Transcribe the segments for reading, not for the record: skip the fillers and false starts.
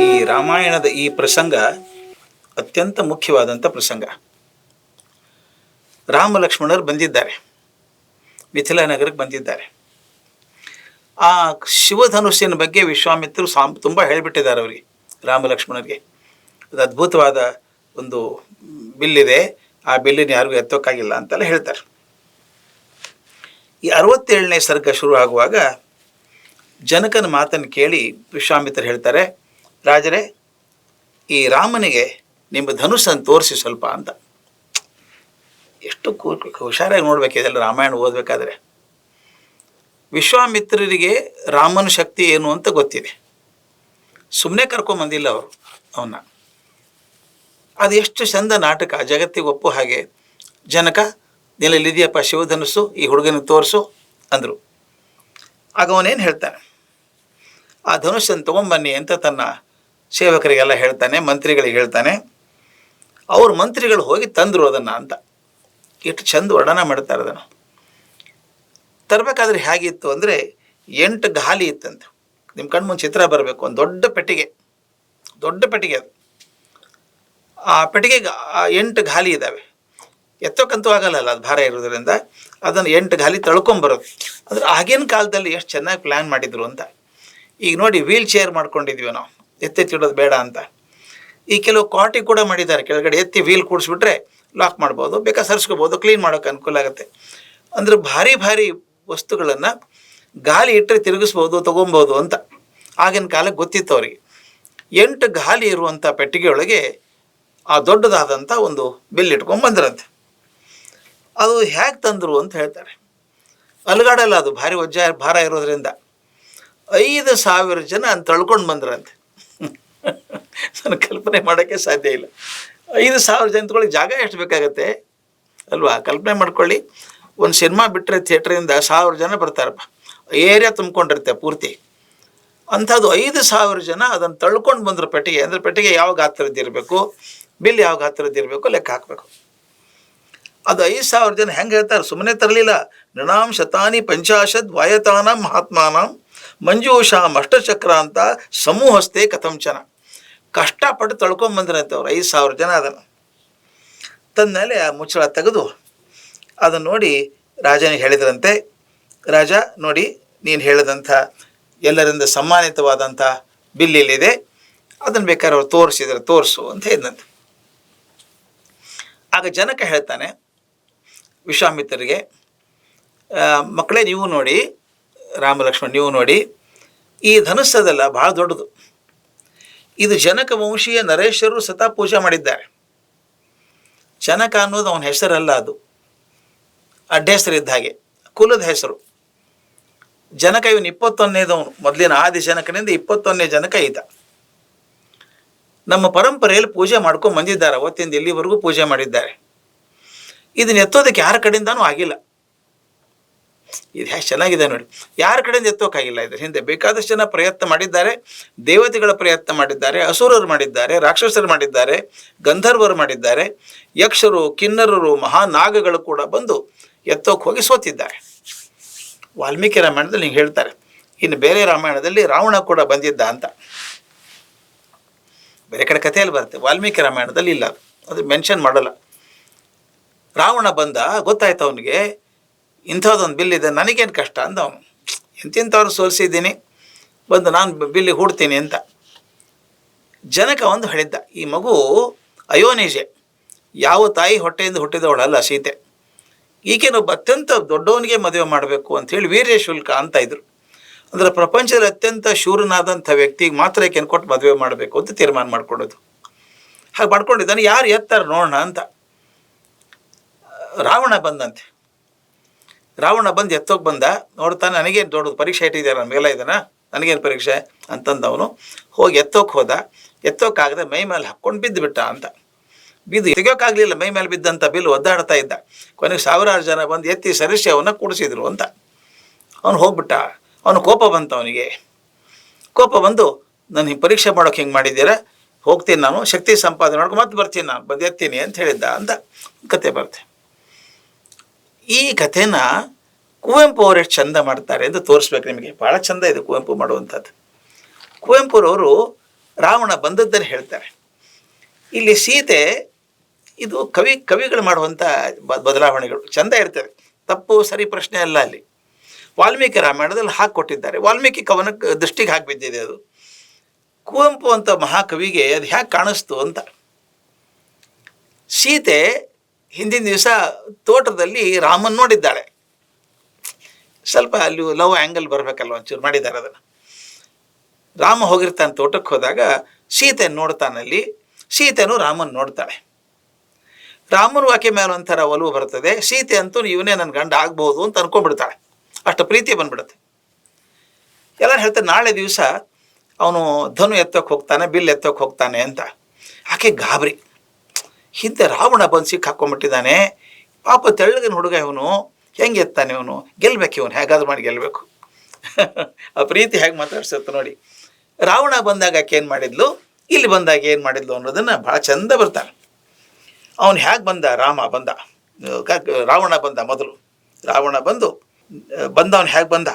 ಈ ರಾಮಾಯಣದ ಈ ಪ್ರಸಂಗ ಅತ್ಯಂತ ಮುಖ್ಯವಾದಂಥ ಪ್ರಸಂಗ. ರಾಮ ಲಕ್ಷ್ಮಣರು ಬಂದಿದ್ದಾರೆ, ಮಿಥಿಲಾ ನಗರಕ್ಕೆ ಬಂದಿದ್ದಾರೆ. ಆ ಶಿವಧನುಸ್ಸಿನ ಬಗ್ಗೆ ವಿಶ್ವಾಮಿತ್ರರು ತುಂಬ ಹೇಳಿಬಿಟ್ಟಿದ್ದಾರೆ ಅವರಿಗೆ, ರಾಮ ಲಕ್ಷ್ಮಣರಿಗೆ. ಅದು ಅದ್ಭುತವಾದ ಒಂದು ಬಿಲ್ಲಿದೆ, ಆ ಬಿಲ್ಲಿನ ಯಾರಿಗೂ ಎತ್ತೋಕ್ಕಾಗಿಲ್ಲ ಅಂತೆಲ್ಲ ಹೇಳ್ತಾರೆ. ಈ 67ನೇ ಸರ್ಗ ಶುರು ಆಗುವಾಗ ಜನಕನ ಮಾತನ್ನು ಕೇಳಿ ವಿಶ್ವಾಮಿತ್ರರು ಹೇಳ್ತಾರೆ, ರಾಜರೇ, ಈ ರಾಮನಿಗೆ ನಿಮ್ಮ ಧನುಸ್ಸನ್ನು ತೋರಿಸಿ ಸ್ವಲ್ಪ ಅಂತ. ಎಷ್ಟು ಹುಷಾರಾಗಿ ನೋಡಬೇಕಿದೆಲ್ಲ ರಾಮಾಯಣ ಓದಬೇಕಾದ್ರೆ. ವಿಶ್ವಾಮಿತ್ರರಿಗೆ ರಾಮನ ಶಕ್ತಿ ಏನು ಅಂತ ಗೊತ್ತಿದೆ, ಸುಮ್ಮನೆ ಕರ್ಕೊಂಬಂದಿಲ್ಲ ಅವರು ಅವನ್ನ. ಅದು ಎಷ್ಟು ಚಂದ ನಾಟಕ, ಜಗತ್ತಿಗೆ ಒಪ್ಪು ಹಾಗೆ. ಜನಕ, ನಿಲ್ಲಲ್ಲಿದೆಯಪ್ಪ ಶಿವಧನುಸ್ಸು, ಈ ಹುಡುಗನಿಗೆ ತೋರಿಸು ಅಂದರು. ಆಗ ಅವನೇನು ಹೇಳ್ತಾನೆ, ಆ ಧನುಸ್ಸನ್ನು ತೊಗೊಂಬನ್ನಿ ಅಂತ ತನ್ನ ಸೇವಕರಿಗೆಲ್ಲ ಹೇಳ್ತಾನೆ, ಮಂತ್ರಿಗಳಿಗೆ ಹೇಳ್ತಾನೆ. ಅವ್ರ ಮಂತ್ರಿಗಳು ಹೋಗಿ ತಂದರು ಅದನ್ನು ಅಂತ. ಎಷ್ಟು ಚಂದ ವರ್ಣನ ಮಾಡ್ತಾರೆ ಅದನ್ನು. ತರಬೇಕಾದ್ರೆ ಹೇಗಿತ್ತು ಅಂದರೆ 8 ಗಾಲಿ ಇತ್ತಂತೆ. ನಿಮ್ಮ ಕಣ್ಮುಂದೆ ಚಿತ್ರ ಬರಬೇಕು. ಒಂದು ದೊಡ್ಡ ಪೆಟ್ಟಿಗೆ ಅದು. ಆ ಪೆಟ್ಟಿಗೆಗೆ 8 ಗಾಲಿ ಇದ್ದಾವೆ. ಎತ್ತೋಕ್ಕಂತೂ ಆಗಲ್ಲ, ಅದು ಭಾರ ಇರೋದ್ರಿಂದ ಅದನ್ನು 8 ಗಾಲಿ ತಳ್ಕೊಂಬರೋದು. ಅಂದರೆ ಆಗಿನ ಕಾಲದಲ್ಲಿ ಎಷ್ಟು ಚೆನ್ನಾಗಿ ಪ್ಲ್ಯಾನ್ ಮಾಡಿದ್ರು ಅಂತ. ಈಗ ನೋಡಿ, ವೀಲ್ ಚೇರ್ ಮಾಡ್ಕೊಂಡಿದ್ವಿ ನಾವು, ಎತ್ತೆತ್ತಿಡೋದು ಬೇಡ ಅಂತ. ಈ ಕೆಲವು ಕಾಟಿ ಕೂಡ ಮಾಡಿದ್ದಾರೆ, ಕೆಳಗಡೆ ಎತ್ತಿ ವೀಲ್ ಕೂಡಿಸ್ಬಿಟ್ರೆ ಲಾಕ್ ಮಾಡ್ಬೋದು, ಬೇಕಾದ್ರೆ ಸರಿಸ್ಕೋಬೋದು, ಕ್ಲೀನ್ ಮಾಡೋಕೆ ಅನುಕೂಲ ಆಗುತ್ತೆ. ಅಂದರೆ ಭಾರಿ ಭಾರಿ ವಸ್ತುಗಳನ್ನು ಗಾಲಿ ಇಟ್ಟರೆ ತಿರುಗಿಸ್ಬೋದು, ತೊಗೊಬೋದು ಅಂತ ಆಗಿನ ಕಾಲಕ್ಕೆ ಗೊತ್ತಿತ್ತು ಅವರಿಗೆ. 8 ಗಾಲಿ ಇರುವಂಥ ಪೆಟ್ಟಿಗೆಯೊಳಗೆ ಆ ದೊಡ್ಡದಾದಂಥ ಒಂದು ಬಿಲ್ ಇಟ್ಕೊಂಡು ಬಂದ್ರಂತೆ. ಅದು ಹೇಗೆ ತಂದರು ಅಂತ ಹೇಳ್ತಾರೆ. ಅಲುಗಾಡಲ್ಲ, ಅದು ಭಾರಿ ಭಾರ ಇರೋದ್ರಿಂದ 5,000 ಜನ ಅಂತ ತಳ್ಕೊಂಡು ಬಂದ್ರಂತೆ. ನಾನು ಕಲ್ಪನೆ ಮಾಡೋಕ್ಕೆ ಸಾಧ್ಯ ಇಲ್ಲ. 5,000 ಜನ ತಗೊಳ್ಳಿ ಜಾಗ ಎಷ್ಟು ಬೇಕಾಗತ್ತೆ ಅಲ್ವಾ? ಕಲ್ಪನೆ ಮಾಡ್ಕೊಳ್ಳಿ. ಒಂದು ಸಿನಿಮಾ ಬಿಟ್ಟರೆ ಥಿಯೇಟ್ರಿಂದ 1,000 ಜನ ಬರ್ತಾರಪ್ಪ, ಏರಿಯಾ ತುಂಬ್ಕೊಂಡಿರುತ್ತೆ ಪೂರ್ತಿ. ಅಂಥದ್ದು 5,000 ಜನ ಅದನ್ನು ತಳ್ಕೊಂಡು ಬಂದರು ಪೆಟ್ಟಿಗೆ. ಅಂದರೆ ಪೆಟ್ಟಿಗೆ ಯಾವ ಗಾತ್ರದ್ದಿರಬೇಕು, ಬಿಲ್ ಯಾವ ಗಾತ್ರದ್ದಿರಬೇಕು ಲೆಕ್ಕ ಹಾಕಬೇಕು. ಅದು 5,000 ಜನ ಹೆಂಗೆ ಹೇಳ್ತಾರೆ, ಸುಮ್ಮನೆ ತರಲಿಲ್ಲ. ನೃಣಾಂ ಶತಾನಿ ಪಂಚಾಶದ್ ವಾಯತಾನಾಂ ಮಹಾತ್ಮಾನಾಂ ಮಂಜೂಷಾಂ ಅಷ್ಟಚಕ್ರ ಅಂತ ಸಮೂಹಸ್ಥೆ ಕಥಂಚನ. ಕಷ್ಟಪಟ್ಟು ತಳ್ಕೊಂಬಂದ್ರಂತೆ ಅವ್ರು 5,000 ಜನ. ಅದನ್ನು ತಂದಮೇಲೆ ಆ ಮುಚ್ಚಳ ತೆಗೆದು ಅದನ್ನು ನೋಡಿ ರಾಜನಿಗೆ ಹೇಳಿದ್ರಂತೆ, ರಾಜ ನೋಡಿ, ನೀನು ಹೇಳಿದಂಥ ಎಲ್ಲರಿಂದ ಸಮ್ಮಾನಿತವಾದಂಥ ಬಿಲ್ಲಿಲ್ಲಿದೆ, ಅದನ್ನು ಬೇಕಾದ್ರೆ ಅವ್ರು ತೋರಿಸು ಅಂತ ಹೇಳಿದಂತೆ. ಆಗ ಜನಕ ಹೇಳ್ತಾನೆ ವಿಶ್ವಾಮಿತ್ರರಿಗೆ, ಮಕ್ಕಳೇ ನೀವು ನೋಡಿ, ರಾಮ ಲಕ್ಷ್ಮಣ ನೀವು ನೋಡಿ, ಈ ಧನುಸ್ಸದಲ್ಲ ಭಾಳ ದೊಡ್ಡದು. ಇದು ಜನಕ ವಂಶೀಯ ನರೇಶ್ವರರು ಸತಾ ಪೂಜೆ ಮಾಡಿದ್ದಾರೆ. ಜನಕ ಅನ್ನೋದು ಅವನ ಹೆಸರಲ್ಲ, ಅದು ಅಡ್ಡ ಹೆಸರಿದ್ದ ಹಾಗೆ, ಕುಲದ ಹೆಸರು. ಜನಕ ಇವನು 21ನೇದವನು, ಮೊದಲಿನ ಆದಿ ಜನಕನಿಂದ 21ನೇ ಜನಕ ಈತ. ನಮ್ಮ ಪರಂಪರೆಯಲ್ಲಿ ಪೂಜೆ ಮಾಡ್ಕೊಂಡು ಬಂದಿದ್ದಾರೆ, ಅವತ್ತಿಂದ ಇಲ್ಲಿವರೆಗೂ ಪೂಜೆ ಮಾಡಿದ್ದಾರೆ. ಇದನ್ನ ಎತ್ತೋದಕ್ಕೆ ಯಾರ ಕಡೆಯಿಂದನೂ ಆಗಿಲ್ಲ. ಇದು ಹೇಗೆ ಚೆನ್ನಾಗಿದೆ ನೋಡಿ, ಯಾರ ಕಡೆಯಿಂದ ಎತ್ತೋಕ್ಕಾಗಿಲ್ಲ. ಇದ್ರ ಹಿಂದೆ ಬೇಕಾದಷ್ಟು ಜನ ಪ್ರಯತ್ನ ಮಾಡಿದ್ದಾರೆ. ದೇವತೆಗಳ ಪ್ರಯತ್ನ ಮಾಡಿದ್ದಾರೆ, ಅಸುರರು ಮಾಡಿದ್ದಾರೆ, ರಾಕ್ಷಸರು ಮಾಡಿದ್ದಾರೆ, ಗಂಧರ್ವರು ಮಾಡಿದ್ದಾರೆ, ಯಕ್ಷರು, ಕಿನ್ನರರು, ಮಹಾನಾಗಗಳು ಕೂಡ ಬಂದು ಎತ್ತೋಕೆ ಹೋಗಿ ಸೋತಿದ್ದಾರೆ. ವಾಲ್ಮೀಕಿ ರಾಮಾಯಣದಲ್ಲಿ ಹಿಂಗೆ ಹೇಳ್ತಾರೆ. ಇನ್ನು ಬೇರೆ ರಾಮಾಯಣದಲ್ಲಿ ರಾವಣ ಕೂಡ ಬಂದಿದ್ದ ಅಂತ, ಬೇರೆ ಕಡೆ ಕಥೆಯಲ್ಲಿ ಬರುತ್ತೆ. ವಾಲ್ಮೀಕಿ ರಾಮಾಯಣದಲ್ಲಿ ಇಲ್ಲ, ಅದು ಮೆನ್ಷನ್ ಮಾಡಲ್ಲ. ರಾವಣ ಬಂದ, ಗೊತ್ತಾಯ್ತು ಅವನಿಗೆ ಇಂಥದ್ದೊಂದು ಬಿಲ್ಲಿದೆ, ನನಗೇನು ಕಷ್ಟ ಅಂದ ಅವನು. ಎಂತಿಂಥವ್ರು ಸೋಲಿಸಿದ್ದೀನಿ, ಬಂದು ನಾನು ಬಿಲ್ಲಿ ಹೂಡ್ತೀನಿ ಅಂತ. ಜನಕ ಒಂದು ಹೇಳಿದ್ದ, ಈ ಮಗು ಅಯೋನಿಜೆ, ಯಾವ ತಾಯಿ ಹೊಟ್ಟೆಯಿಂದ ಹುಟ್ಟಿದವಳಲ್ಲ ಸೀತೆ, ಈಗೇನೊಬ್ಬ ಅತ್ಯಂತ ದೊಡ್ಡವನಿಗೆ ಮದುವೆ ಮಾಡಬೇಕು ಅಂಥೇಳಿ ವೀರ್ಯ ಶುಲ್ಕ ಅಂತ ಇದ್ರು. ಅಂದರೆ ಪ್ರಪಂಚದಲ್ಲಿ ಅತ್ಯಂತ ಶೂರನಾದಂಥ ವ್ಯಕ್ತಿಗೆ ಮಾತ್ರ ಈಕೆಯನ್ನು ಕೊಟ್ಟು ಮದುವೆ ಮಾಡಬೇಕು ಅಂತ ತೀರ್ಮಾನ ಮಾಡ್ಕೊಳ್ಳೋದು. ಹಾಗೆ ಮಾಡ್ಕೊಂಡಿದ್ದಾನೆ. ಯಾರು ಎತ್ತಾರೆ ನೋಡೋಣ ಅಂತ. ರಾವಣ ಬಂದಂತೆ. ರಾವಣ ಬಂದು ಎತ್ತೋಕೆ ಬಂದ, ನೋಡ್ತಾನೆ, ನನಗೇನು ದೊಡ್ಡದು ಪರೀಕ್ಷೆ ಇಟ್ಟಿದ್ದಾರೆ, ನನ್ನ ಮೇಲೆ ಇದನ್ನ, ನನಗೇನು ಪರೀಕ್ಷೆ ಅಂತಂದವನು ಹೋಗಿ ಎತ್ತೋಕೆ ಹೋದ. ಎತ್ತೋಕ್ಕಾಗದೆ ಮೈ ಮೇಲೆ ಹಾಕ್ಕೊಂಡು ಬಿದ್ದುಬಿಟ್ಟ ಅಂತ. ಬಿದ್ದು ತೆಗಿಯೋಕ್ಕಾಗಲಿಲ್ಲ, ಮೈ ಮೇಲೆ ಬಿದ್ದಂಥ ಬಿಲ್ ಒದ್ದಾಡ್ತಾ ಇದ್ದ. ಕೊನೆಗೆ 1000 ಜನ ಬಂದು ಎತ್ತಿ ಸರಿಸಿ ಅವನ್ನ ಕೂಡಿಸಿದ್ರು ಅಂತ. ಅವನು ಹೋಗ್ಬಿಟ್ಟ. ಅವನು ಕೋಪ ಬಂತು, ಅವನಿಗೆ ಕೋಪ ಬಂದು, ನಾನು ಪರೀಕ್ಷೆ ಮಾಡೋಕೆ ಹಿಂಗೆ ಮಾಡಿದ್ದೀರಾ, ಹೋಗ್ತೀನಿ ನಾನು, ಶಕ್ತಿ ಸಂಪಾದನೆ ಮಾಡ್ಕೊಂಡು ಮತ್ತೆ ಬರ್ತೀನಿ, ನಾನು ಬಂದು ಎತ್ತೀನಿ ಅಂತ ಹೇಳಿದ್ದ ಅಂತ ಕತೆ ಬರುತ್ತೆ. ಈ ಕಥೆನ ಕುವೆಂಪು ಅವರು ಎಷ್ಟು ಚಂದ ಮಾಡ್ತಾರೆ ಅಂತ ತೋರಿಸ್ಬೇಕು ನಿಮಗೆ. ಭಾಳ ಚಂದ ಇದೆ ಕುವೆಂಪು ಮಾಡುವಂಥದ್ದು. ಕುವೆಂಪುರವರು ರಾವಣ ಬಂದದ್ದನ್ನು ಹೇಳ್ತಾರೆ. ಇಲ್ಲಿ ಸೀತೆ ಇದು ಕವಿಗಳು ಮಾಡುವಂಥ ಬದಲಾವಣೆಗಳು ಚೆಂದ ಇರ್ತದೆ, ತಪ್ಪು ಸರಿ ಪ್ರಶ್ನೆ ಅಲ್ಲ. ಅಲ್ಲಿ ವಾಲ್ಮೀಕಿ ರಾಮಾಯಣದಲ್ಲಿ ಹಾಕಿ ಕೊಟ್ಟಿದ್ದಾರೆ. ವಾಲ್ಮೀಕಿ ಕವನಕ್ಕೆ ದೃಷ್ಟಿಗೆ ಹಾಕಿ ಬಿದ್ದಿದೆ ಅದು. ಕುವೆಂಪು ಅಂತ ಮಹಾಕವಿಗೆ ಅದು ಹ್ಯಾಕೆ ಕಾಣಿಸ್ತು ಅಂತ. ಸೀತೆ ಹಿಂದಿನ ದಿವಸ ತೋಟದಲ್ಲಿ ರಾಮನ್ ನೋಡಿದ್ದಾಳೆ. ಸ್ವಲ್ಪ ಅಲ್ಲಿ ಲವ್ ಆ್ಯಂಗಲ್ ಬರಬೇಕಲ್ವ, ಒಂಚೂರು ಮಾಡಿದ್ದಾರೆ ಅದನ್ನು. ರಾಮ ಹೋಗಿರ್ತಾನೆ ತೋಟಕ್ಕೆ ಹೋದಾಗ ಸೀತೆಯನ್ನು ನೋಡ್ತಾನಲ್ಲಿ, ಸೀತೆನೂ ರಾಮನ್ ನೋಡ್ತಾಳೆ. ರಾಮನು ಆಕೆ ಮೇಲೆ ಒಂಥರ ಒಲವು ಬರ್ತದೆ. ಸೀತೆ ಅಂತೂ ಇವನೇ ನನ್ನ ಗಂಡ ಆಗ್ಬೋದು ಅಂತ ಅನ್ಕೊಂಡ್ಬಿಡ್ತಾಳೆ. ಅಷ್ಟು ಪ್ರೀತಿ ಬಂದ್ಬಿಡುತ್ತೆ. ಎಲ್ಲರೂ ಹೇಳ್ತಾರೆ ನಾಳೆ ದಿವಸ ಅವನು ಧನು ಎತ್ತೋಕೆ ಹೋಗ್ತಾನೆ, ಬಿಲ್ ಎತ್ತೋಕೆ ಹೋಗ್ತಾನೆ ಅಂತ. ಆಕೆ ಗಾಬರಿ. ಹಿಂದೆ ರಾವಣ ಬಂದು ಸಿಕ್ಕ ಹಾಕ್ಕೊಂಡ್ಬಿಟ್ಟಿದ್ದಾನೆ, ಪಾಪ ತೆಳ್ಳಗಿನ ಹುಡುಗ ಇವನು, ಹೆಂಗೆ ಎತ್ತಾನೆ ಇವನು, ಗೆಲ್ಬೇಕು ಇವನು, ಹೇಗಾದ್ರೂ ಮಾಡಿ ಗೆಲ್ಲಬೇಕು. ಆ ಪ್ರೀತಿ ಹೇಗೆ ಮಾತಾಡ್ಸತ್ತೆ ನೋಡಿ. ರಾವಣ ಬಂದಾಗ ಆಕೆ ಏನು ಮಾಡಿದ್ಲು, ಇಲ್ಲಿ ಬಂದಾಗ ಏನು ಮಾಡಿದ್ಲು ಅನ್ನೋದನ್ನು ಭಾಳ ಚಂದ ಬರ್ತಾನೆ. ಅವನು ಹೇಗೆ ಬಂದ, ರಾವಣ ಬಂದ ಮೊದಲು. ರಾವಣ ಬಂದವನು ಹೇಗೆ ಬಂದ,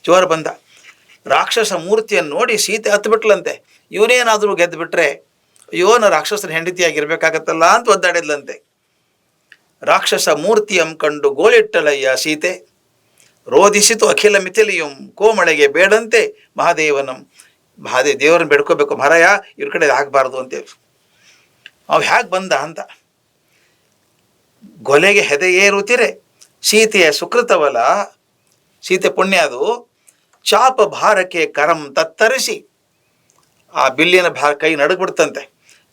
ಜೋರು ಬಂದ. ರಾಕ್ಷಸ ಮೂರ್ತಿಯನ್ನು ನೋಡಿ ಸೀತೆ ಹತ್ತುಬಿಟ್ಲಂತೆ. ಇವನೇನಾದರೂ ಗೆದ್ದುಬಿಟ್ರೆ ಅಯ್ಯೋನ ರಾಕ್ಷಸನ ಹೆಂಡತಿಯಾಗಿರ್ಬೇಕಾಗತ್ತಲ್ಲ ಅಂತ ಒದ್ದಾಡಿದ್ಲಂತೆ. ರಾಕ್ಷಸ ಮೂರ್ತಿಯಂ ಕಂಡು ಗೋಳಿಟ್ಟಲಯ್ಯ ಸೀತೆ, ರೋಧಿಸಿತು ಅಖಿಲ ಮಿಥಿಲಿಯಂ ಕೋಮಳೆಗೆ ಬೇಡಂತೆ ಮಹಾದೇವನಂ. ದೇವರನ್ನ ಬೇಡ್ಕೋಬೇಕು, ಮಹಾರಾಯ ಇವ್ರ ಕಡೆ ಆಗಬಾರ್ದು ಅಂತೇಳಿ. ಅವು ಹೇಗೆ ಬಂದ ಅಂತ. ಗೊಲೆಗೆ ಹೆದೆಯೇರುತ್ತಿರೆ ಸೀತೆಯ ಸುಕೃತವಲ, ಸೀತೆ ಪುಣ್ಯ ಅದು. ಚಾಪ ಭಾರಕ್ಕೆ ಕರಂ ತತ್ತರಿಸಿ, ಆ ಬಿಲ್ಲಿನ ಕೈ ನಡುಗ್ಬಿಡ್ತಂತೆ.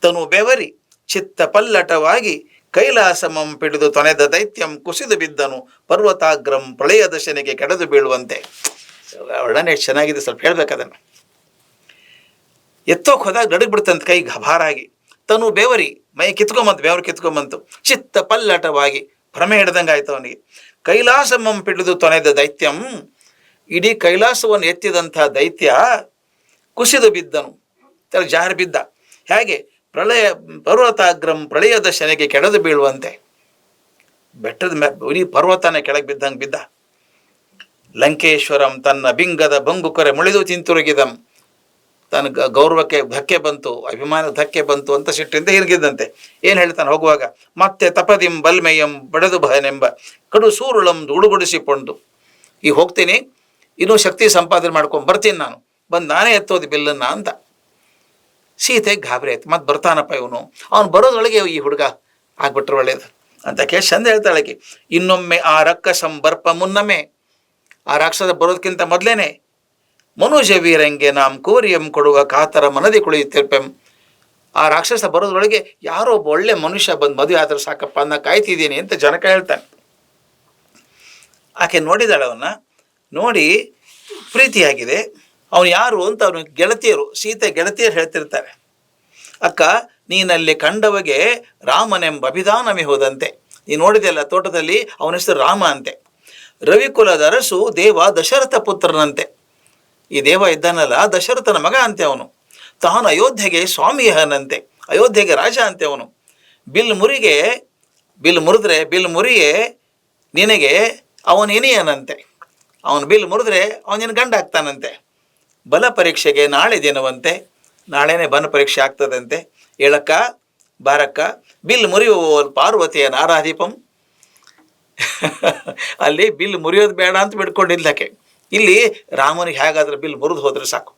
ತನು ಬೆವರಿ ಚಿತ್ತ ಪಲ್ಲಟವಾಗಿ ಕೈಲಾಸಮಂ ಪಿಡಿದು ತೊನೆದ ದೈತ್ಯಂ ಕುಸಿದು ಬಿದ್ದನು ಪರ್ವತಾಗ್ರಂ ಪ್ರಳಯ ದಶನೆಗೆ ಕೆಡದು ಬೀಳುವಂತೆ. ವರ್ಣನೆ ಚೆನ್ನಾಗಿದೆ, ಸ್ವಲ್ಪ ಹೇಳ್ಬೇಕದನ್ನು. ಎತ್ತೋಕೆ ಹೋದಾಗ ನಡುಗ್ಬಿಡ್ತಂತೆ ಕೈ ಭಾರಾಗಿ. ತನು ಬೆವರಿ, ಮೈ ಬೆವರು ಕಿತ್ಕೊಂಬಂತು. ಚಿತ್ತ ಪಲ್ಲಟವಾಗಿ, ಭ್ರಮೆ ಹಿಡ್ದಂಗೆ ಆಯ್ತು ಅವನಿಗೆ. ಕೈಲಾಸಮಂ ಪಿಡಿದು ತೊನೆದ ದೈತ್ಯಂ, ಇಡೀ ಕೈಲಾಸವನ್ನು ಎತ್ತಿದಂಥ ದೈತ್ಯ ಕುಸಿದು ಬಿದ್ದನು, ಜಾರಿ ಬಿದ್ದ. ಹೇಗೆ ಪರ್ವತಾಗ್ರಂ ಪ್ರಳಯದ ಶನೆಗೆ ಕೆಡದು ಬೀಳುವಂತೆ. ಬೆಟ್ಟದ ಇಡೀ ಪರ್ವತನ ಕೆಳಗೆ ಬಿದ್ದಂಗೆ ಬಿದ್ದ. ಲಂಕೇಶ್ವರಂ ತನ್ನ ಬಿಂಗದ ಬಂಗುಕೊರೆ ಮುಳಿದು ತಿಂತುರುಗಿದಂ, ತನ್ನ ಗೌರವಕ್ಕೆ ಧಕ್ಕೆ ಬಂತು, ಅಭಿಮಾನ ಧಕ್ಕೆ ಬಂತು ಅಂತ ಸಿಟ್ಟಿಂದ ಹಿರಿಗಿದ್ದಂತೆ. ಏನು ಹೇಳ್ತಾನೆ ಹೋಗುವಾಗ, ಮತ್ತೆ ತಪದಿಂ ಬಲ್ಮೆಯಂ ಬಡದು ಬಹನೆಂಬ ಕಡು ಸೂರುಳಂ ಉಡುಗುಡಿಸಿಕೊಂಡು, ಈಗ ಹೋಗ್ತೀನಿ, ಇನ್ನೂ ಶಕ್ತಿ ಸಂಪಾದನೆ ಮಾಡ್ಕೊಂಡು ಬರ್ತೀನಿ, ನಾನು ಬಂದು ನಾನೇ ಎತ್ತೋದು ಬಿಲ್ಲನ್ನ ಅಂತ. ಸೀತೆ ಗಾಬರಿ ಆಯ್ತು. ಮತ್ತೆ ಬರ್ತಾನಪ್ಪ ಇವನು, ಅವನು ಬರೋದ್ರೊಳಗೆ ಈ ಹುಡುಗ ಆಗ್ಬಿಟ್ರೆ ಒಳ್ಳೇದು ಅಂತ ಕೇಳಿ ಚಂದ ಹೇಳ್ತಾಳಕ್ಕೆ. ಇನ್ನೊಮ್ಮೆ ಆ ರಕ್ಕಸಂ ಬರ್ಪ ಮುನ್ನಮೆ, ಆ ರಾಕ್ಷಸ ಬರೋದಕ್ಕಿಂತ ಮೊದಲೇನೆ ಮನುಜ ವೀರಂಗೆ ನಾಂ ಕೋರಿಯಂ ಕೊಡುವ ಕಾತರ ಮನದಿ ಕುಳಿಯುತ್ತಿರ್ಪೆಂ. ಆ ರಾಕ್ಷಸ ಬರೋದ್ರೊಳಗೆ ಯಾರೋ ಒಬ್ಬ ಒಳ್ಳೆ ಮನುಷ್ಯ ಬಂದು ಮದುವೆ ಆದ್ರೆ ಸಾಕಪ್ಪ ಅನ್ನ ಕಾಯ್ತಿದ್ದೀನಿ ಅಂತ ಜನಕ ಹೇಳ್ತಾನೆ. ಆಕೆ ನೋಡಿದಾಳೆ, ಅವನ್ನ ನೋಡಿ ಪ್ರೀತಿಯಾಗಿದೆ. ಅವನು ಯಾರು ಅಂತ ಅವನು ಗೆಳತಿಯರು, ಸೀತೆ ಗೆಳತಿಯರು ಹೇಳ್ತಿರ್ತಾರೆ, ಅಕ್ಕ ನೀನಲ್ಲಿ ಕಂಡವಗೆ ರಾಮನೆಂಬ ಅಭಿಧಾನಮಿ ಹೋದಂತೆ. ನೀನು ನೋಡಿದೆಯಲ್ಲ ತೋಟದಲ್ಲಿ, ಅವನ ಹೆಸರು ರಾಮ ಅಂತೆ. ರವಿಕುಲದ ಅರಸು ದೇವ ದಶರಥ ಪುತ್ರನಂತೆ. ಈ ದೇವ ಇದ್ದಾನಲ್ಲ ದಶರಥನ ಮಗ ಅಂತೆ ಅವನು. ತಾನು ಅಯೋಧ್ಯೆಗೆ ಸ್ವಾಮಿಯಹನಂತೆ, ಅಯೋಧ್ಯೆಗೆ ರಾಜ ಅಂತೆ ಅವನು. ಬಿಲ್ ಮುರಿದ್ರೆ ಬಿಲ್ ಮುರಿಯೇ ನಿನಗೆ ಅವನೇನಿಯನಂತೆ. ಅವನು ಬಿಲ್ ಮುರಿದ್ರೆ ಅವನು ನಿನ್ನ ಗಂಡ ಆಗ್ತಾನಂತೆ. ಬಲ ಪರೀಕ್ಷೆಗೆ ನಾಳೆ ದಿನವಂತೆ, ನಾಳೆನೇ ಬಲ ಪರೀಕ್ಷೆ ಆಗ್ತದಂತೆ. ಹೇಳಕ್ಕ ಬಾರಕ್ಕ ಬಿಲ್ ಮುರಿಯುವ ಪಾರ್ವತಿಯ ನಾರಾಧಿಪಂ. ಅಲ್ಲಿ ಬಿಲ್ ಮುರಿಯೋದು ಬೇಡ ಅಂತ ಬಿಡ್ಕೊಂಡಿದ್ದಕ್ಕೆ. ಇಲ್ಲಿ ರಾಮನಿಗೆ ಹೇಗಾದ್ರೆ ಬಿಲ್ ಮುರಿದು ಹೋದ್ರೆ ಸಾಕು,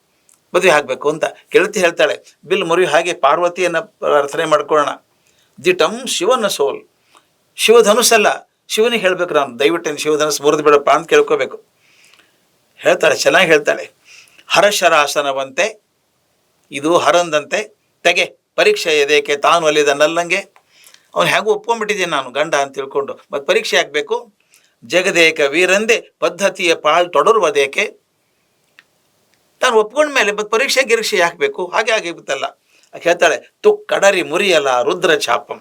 ಮದುವೆ ಆಗಬೇಕು ಅಂತ ಗೆಳತಿ ಹೇಳ್ತಾಳೆ. ಬಿಲ್ ಮುರಿಯೋ ಹಾಗೆ ಪಾರ್ವತಿಯನ್ನು ಪ್ರಾರ್ಥನೆ ಮಾಡ್ಕೊಳ್ಳೋಣ. ದಿಟಂ ಶಿವನ ಸೋಲ್, ಶಿವಧನುಸ್ಸಲ್ಲ, ಶಿವನಿಗೆ ಹೇಳ್ಬೇಕು ನಾನು, ದಯವಿಟ್ಟು ಶಿವಧನುಸ್ ಮುರಿದು ಬಿಡಪ್ಪ ಅಂತ ಕೇಳ್ಕೋಬೇಕು. ಹೇಳ್ತಾಳೆ, ಚೆನ್ನಾಗಿ ಹೇಳ್ತಾಳೆ. ಹರಶರಾಸನವಂತೆ, ಇದು ಹರಂದಂತೆ, ತೆಗೆ ಪರೀಕ್ಷೆ ಎದೇಕೆ ತಾನು ಅಲ್ಲಿದ ನಲ್ಲಂಗೆ. ಅವನು ಹೇಗೂ ಒಪ್ಕೊಂಡ್ಬಿಟ್ಟಿದ್ದೀನಿ ನಾನು ಗಂಡ ಅಂತ ತಿಳ್ಕೊಂಡು, ಮತ್ತು ಪರೀಕ್ಷೆ ಆಗಬೇಕು. ಜಗದೇಕ ವೀರಂದೆ ಪದ್ಧತಿಯ ಪಾಳ್ ತೊಡರುವುದೇಕೆ. ತಾನು ಒಪ್ಕೊಂಡ್ಮೇಲೆ ಮತ್ತು ಪರೀಕ್ಷೆ ಗಿರೀಕ್ಷೆ ಹಾಕಬೇಕು, ಹಾಗೆ ಆಗಿಬಿತ್ತಲ್ಲ. ಹೇಳ್ತಾಳೆ, ತುಕ್ಕಡರಿ ಮುರಿಯಲ್ಲ ರುದ್ರ ಚಾಪಂ.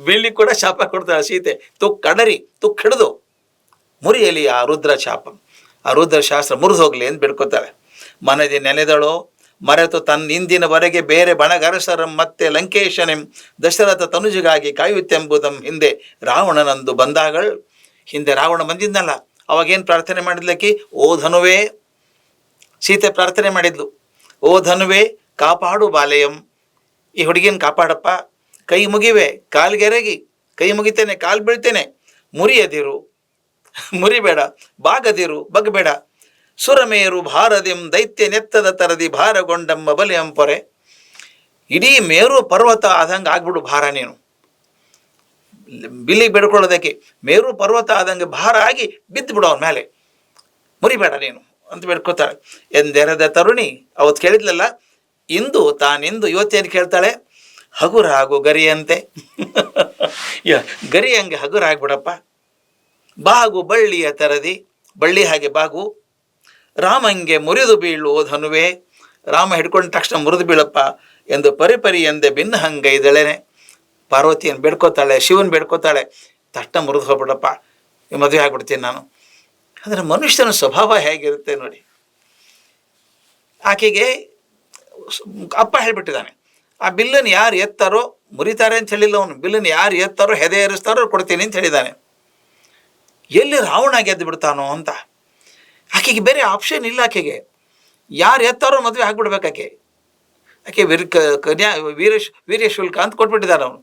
ಬಿಲ್ಲಿ ಕೂಡ ಶಾಪ ಕೊಡ್ತಾಳೆ ಸೀತೆ. ತುಕ್ಕಡರಿ, ಹಿಡಿದು ಮುರಿಯಲಿ ಆ ರುದ್ರ ಚಾಪಂ, ಆ ರುದ್ರ ಶಾಸ್ತ್ರ ಮುರಿದು ಹೋಗ್ಲಿ ಅಂತ ಬಿಡ್ಕೋತಾಳೆ. ಮನದಿ ನೆನೆದಳೋ ಮರೆತು ತನ್ನಿಂದಿನವರೆಗೆ ಬೇರೆ ಬಣಗರಸರಂ ಮತ್ತೆ ಲಂಕೇಶನೆಂ ದಶರಥ ತನುಜಿಗಾಗಿ ಕಾಯುತ್ತೆಂಬುದಂ ಹಿಂದೆ ರಾವಣನಂದು ಬಂದಾಗಳು. ಹಿಂದೆ ರಾವಣ ಬಂದಿದ್ನಲ್ಲ, ಅವಾಗೇನು ಪ್ರಾರ್ಥನೆ ಮಾಡಿದ್ಲಕ್ಕಿ, ಓ ಧನುವೇ, ಸೀತೆ ಪ್ರಾರ್ಥನೆ ಮಾಡಿದ್ಲು. ಓ ಧನುವೆ ಕಾಪಾಡು ಬಾಲೆಯಂ, ಈ ಹುಡುಗಿನ ಕಾಪಾಡಪ್ಪ, ಕೈ ಮುಗಿವೆ ಕಾಲ್ಗೆರಗಿ, ಕೈ ಮುಗಿತೇನೆ ಕಾಲು ಬೀಳ್ತೇನೆ, ಮುರಿಯದಿರು, ಮುರಿಬೇಡ, ಬಾಗದಿರು, ಬಗ್ಬೇಡ, ಸುರಮೇರು ಭಾರದಿಂ ದೈತ್ಯ ನೆತ್ತದ ತರದಿ ಭಾರಗೊಂಡಂಬ ಬಲಿಯಂ ಪೊರೆ, ಇಡೀ ಮೇರು ಪರ್ವತ ಆದಂಗೆ ಆಗ್ಬಿಡು ಭಾರ ನೀನು, ಬಿಲ್ಲಿಗೆ ಬೆಡ್ಕೊಳ್ಳೋದಕ್ಕೆ ಮೇರು ಪರ್ವತ ಆದಂಗೆ ಭಾರ ಆಗಿ ಬಿದ್ದು ಬಿಡು ಅವನ ಮೇಲೆ, ಮುರಿಬೇಡ ನೀನು ಅಂತ ಬೇಡ್ಕೋತಾಳೆ. ಎಂದೆರದ ತರುಣಿ ಅವತ್ತು ಕೇಳಿದ್ಲಲ್ಲ, ಇಂದು ತಾನಿಂದು ಇವತ್ತೇನು ಕೇಳ್ತಾಳೆ, ಹಗುರಾಗು ಗರಿಯಂತೆ ಗರಿ ಹಂಗೆ ಹಗುರಾಗ್ಬಿಡಪ್ಪ, ಬಾಗು ಬಳ್ಳಿಯ ತರದಿ, ಬಳ್ಳಿ ಹಾಗೆ ಬಾಗು, ರಾಮಂಗೆ ಮುರಿದು ಬೀಳು ಧನುವೆ, ರಾಮ ಹಿಡ್ಕೊಂಡ ತಕ್ಷಣ ಮುರಿದು ಬೀಳಪ್ಪ ಎಂದು ಪರಿಪರಿ ಎಂದೆ ಭಿನ್ನ ಹಂಗೈದಳೆನೆ. ಪಾರ್ವತಿಯನ್ನು ಬೇಡ್ಕೋತಾಳೆ, ಶಿವನ್ ಬೇಡ್ಕೋತಾಳೆ, ತಕ್ಷಣ ಮುರಿದು ಹೋಗ್ಬಿಡಪ್ಪ, ಮದುವೆ ಆಗ್ಬಿಡ್ತೀನಿ ನಾನು. ಅಂದರೆ ಮನುಷ್ಯನ ಸ್ವಭಾವ ಹೇಗಿರುತ್ತೆ ನೋಡಿ. ಆಕೆಗೆ ಅಪ್ಪ ಹೇಳ್ಬಿಟ್ಟಿದ್ದಾನೆ, ಆ ಬಿಲ್ಲನ್ನು ಯಾರು ಎತ್ತಾರೋ ಮುರಿತಾರೆ ಅಂತ ಹೇಳಿಲ್ಲ ಅವನು, ಬಿಲ್ಲನ್ನು ಯಾರು ಎತ್ತಾರೋ ಹೆದೆ ಏರಿಸ್ತಾರೋ ಕೊಡ್ತೀನಿ ಅಂತ ಹೇಳಿದ್ದಾನೆ. ಎಲ್ಲಿ ರಾವಣ ಗೆದ್ದು ಬಿಡ್ತಾನೋ ಅಂತ. ಆಕೆಗೆ ಬೇರೆ ಆಪ್ಷನ್ ಇಲ್ಲ. ಆಕೆಗೆ ಯಾರು ಎತ್ತಾರೋ ಮದುವೆ ಆಗ್ಬಿಡ್ಬೇಕು. ಆಕೆ ವೀರ್ಯ ಶುಲ್ಕ ಅಂತ ಕೊಟ್ಬಿಟ್ಟಿದ್ದಾನೆ ಅವನು.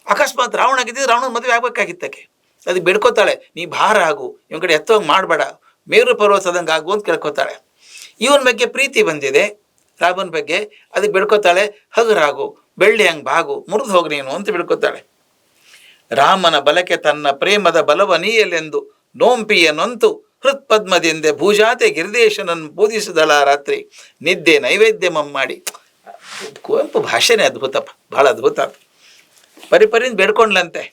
ಅಕಸ್ಮಾತ್ ರಾವಣ ಗೆದ್ದಿದ್ದು ರಾವಣನ ಮದುವೆ ಆಗ್ಬೇಕಾಗಿತ್ತು. ಆಕೆ ಅದಕ್ಕೆ ಬೇಡ್ಕೋತಾಳೆ, ನೀ ಭಾರ ಆಗು, ಇವನ ಕಡೆ ಎತ್ತೋಂಗೆ ಮಾಡಬೇಡ, ಮೇರು ಪರ್ವತದಂಗೆ ಆಗು ಅಂತ ಕೇಳ್ಕೊತಾಳೆ. ಇವನ ಬಗ್ಗೆ ಪ್ರೀತಿ ಬಂದಿದೆ ರಾಮನ ಬಗ್ಗೆ, ಅದಕ್ಕೆ ಬೇಡ್ಕೋತಾಳೆ, ಹಗುರಾಗು, ಬೆಳ್ಳಿ ಹಂಗೆ ಬಾಗು, ಮುರಿದು ಹೋಗಿ ನೀನು ಅಂತ ಬೇಡ್ಕೋತಾಳೆ. ರಾಮನ ಬಲಕ್ಕೆ ತನ್ನ ಪ್ರೇಮದ ಬಲವ ನೀಯಲೆಂದು ನೋಂಪಿಯ ನೊಂತು ಹೃತ್ಪದ್ಮದಿಂದೆ ಭೂಜಾತೆ ಗಿರಿದೇಶನನ್ನು ಪೂಜಿಸಿದಳ ರಾತ್ರಿ ನಿದ್ದೆ ನೈವೇದ್ಯಮಂ ಮಾಡಿ. ಕುವೆಂಪು ಭಾಷೆನೇ ಅದ್ಭುತಪ್ಪ, ಭಾಳ ಅದ್ಭುತ. ಪರಿಪರಿಂದ ಬೇಡ್ಕೊಂಡ್ಲಂತೆ.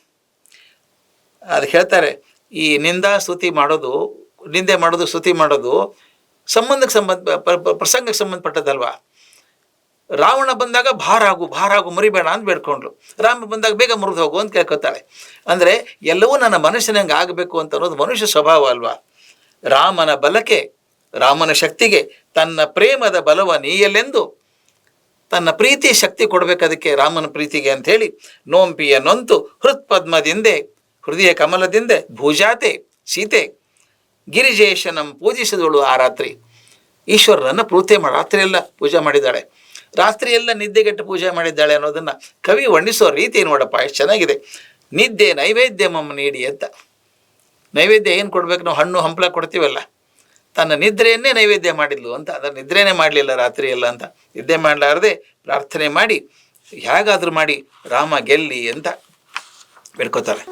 ಅದು ಹೇಳ್ತಾರೆ, ಈ ನಿಂದೆ ಮಾಡೋದು ಸ್ತುತಿ ಮಾಡೋದು ಪ್ರಸಂಗಕ್ಕೆ ಸಂಬಂಧಪಟ್ಟದಲ್ವಾ. ರಾವಣ ಬಂದಾಗ ಭಾರ ಆಗು ಮುರಿಬೇಡ ಅಂತ ಬೇಡ್ಕೊಂಡ್ಲು, ರಾಮ ಬಂದಾಗ ಬೇಗ ಮುರಿದು ಹೋಗು ಅಂತ ಕೇಳ್ಕೊತಾಳೆ. ಅಂದರೆ ಎಲ್ಲವೂ ನನ್ನ ಮನಸ್ಸಿನಂಗೆ ಆಗಬೇಕು ಅಂತ ಅನ್ನೋದು ಮನುಷ್ಯ ಸ್ವಭಾವ ಅಲ್ವಾ. ರಾಮನ ಬಲಕ್ಕೆ, ರಾಮನ ಶಕ್ತಿಗೆ ತನ್ನ ಪ್ರೇಮದ ಬಲವ ನೀಯಲೆಂದು ತನ್ನ ಪ್ರೀತಿ ಶಕ್ತಿ ಕೊಡಬೇಕು ಅದಕ್ಕೆ, ರಾಮನ ಪ್ರೀತಿಗೆ ಅಂಥೇಳಿ ನೋಂಪಿಯ ನೊಂತು ಹೃತ್ಪದ್ಮದಿಂದೆ, ಹೃದಯ ಕಮಲದಿಂದ ಭೂಜಾತೆ ಸೀತೆ ಗಿರಿಜೇಶನಂ ಪೂಜಿಸಿದಳು ಆ ರಾತ್ರಿ. ಈಶ್ವರನನ್ನು ರಾತ್ರಿಯೆಲ್ಲ ಪೂಜೆ ಮಾಡಿದ್ದಾಳೆ, ರಾತ್ರಿಯೆಲ್ಲ ನಿದ್ದೆಗೆಟ್ಟು ಪೂಜೆ ಮಾಡಿದ್ದಾಳೆ ಅನ್ನೋದನ್ನು ಕವಿ ವರ್ಣಿಸೋ ರೀತಿ ನೋಡಪ್ಪ, ಎಷ್ಟು ಚೆನ್ನಾಗಿದೆ. ನಿದ್ದೆ ನೈವೇದ್ಯಮಂ ನೀಡಿ ಅಂತ. ನೈವೇದ್ಯ ಏನು ಕೊಡ್ಬೇಕು, ನಾವು ಹಣ್ಣು ಹಂಪಲ ಕೊಡ್ತೀವಲ್ಲ, ತನ್ನ ನಿದ್ರೆಯನ್ನೇ ನೈವೇದ್ಯ ಮಾಡಿದ್ಲು ಅಂತ. ಅದರ ನಿದ್ರೆನೇ ಮಾಡಲಿಲ್ಲ ರಾತ್ರಿಯೆಲ್ಲ ಅಂತ, ನಿದ್ದೆ ಮಾಡಲಾರದೆ ಪ್ರಾರ್ಥನೆ ಮಾಡಿ ಹೇಗಾದರೂ ಮಾಡಿ ರಾಮ ಗೆಲ್ಲಿ ಅಂತ ಬೇಡ್ಕೋತಾರೆ.